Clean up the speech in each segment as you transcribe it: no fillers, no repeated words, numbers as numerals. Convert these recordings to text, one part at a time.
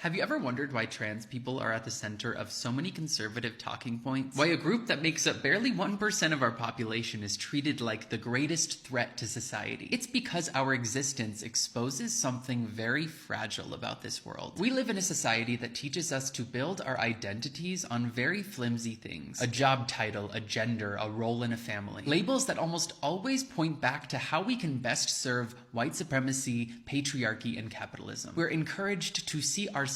Have you ever wondered why trans people are at the center of so many conservative talking points? Why a group that makes up barely 1% of our population is treated like the greatest threat to society? It's because our existence exposes something very fragile about this world. We live in a society that teaches us to build our identities on very flimsy things. A job title, a gender, a role in a family. Labels that almost always point back to how we can best serve white supremacy, patriarchy, and capitalism. We're encouraged to see ourselves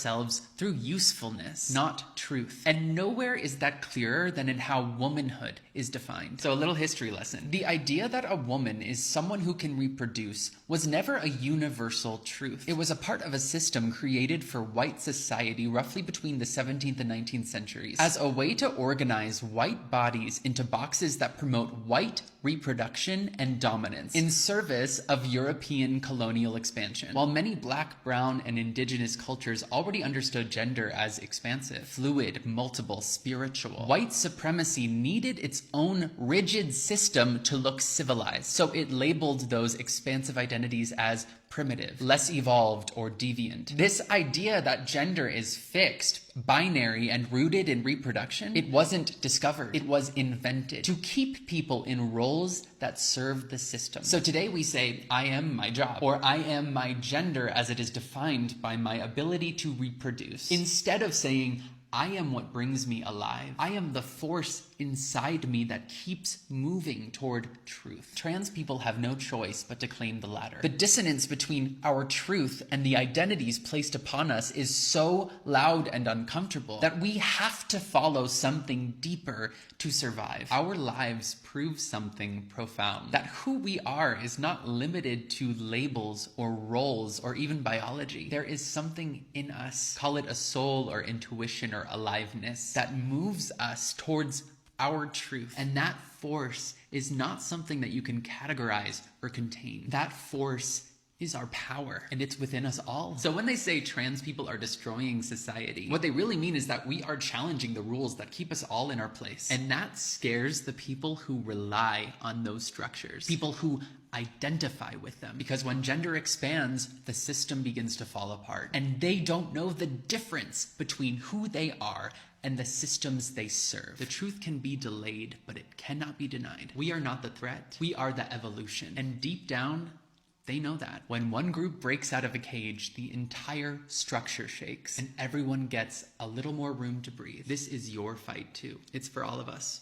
through usefulness, not truth. And nowhere is that clearer than in how womanhood is defined. So a little history lesson. The idea that a woman is someone who can reproduce was never a universal truth. It was a part of a system created for white society roughly between the 17th and 19th centuries as a way to organize white bodies into boxes that promote white reproduction and dominance in service of European colonial expansion. While many black, brown, and indigenous cultures already understood gender as expansive, fluid, multiple, spiritual, white supremacy needed its own rigid system to look civilized. So it labeled those expansive identities as primitive, less evolved, or deviant. This idea that gender is fixed, binary, and rooted in reproduction, it wasn't discovered, it was invented to keep people in roles that serve the system. So today we say, I am my job, or I am my gender as it is defined by my ability to reproduce, instead of saying, I am what brings me alive. I am the force inside me that keeps moving toward truth. Trans people have no choice but to claim the latter. The dissonance between our truth and the identities placed upon us is so loud and uncomfortable that we have to follow something deeper to survive. Our lives prove something profound, that who we are is not limited to labels or roles or even biology. There is something in us, call it a soul or intuition or aliveness, that moves us towards our truth. And that force is not something that you can categorize or contain. That force is our power, and it's within us all. So when they say trans people are destroying society, what they really mean is that we are challenging the rules that keep us all in our place. And that scares the people who rely on those structures, people who identify with them. Because when gender expands, the system begins to fall apart. And they don't know the difference between who they are and the systems they serve. The truth can be delayed, but it cannot be denied. We are not the threat. We are the evolution. And deep down, they know that. When one group breaks out of a cage, the entire structure shakes and everyone gets a little more room to breathe. This is your fight too. It's for all of us.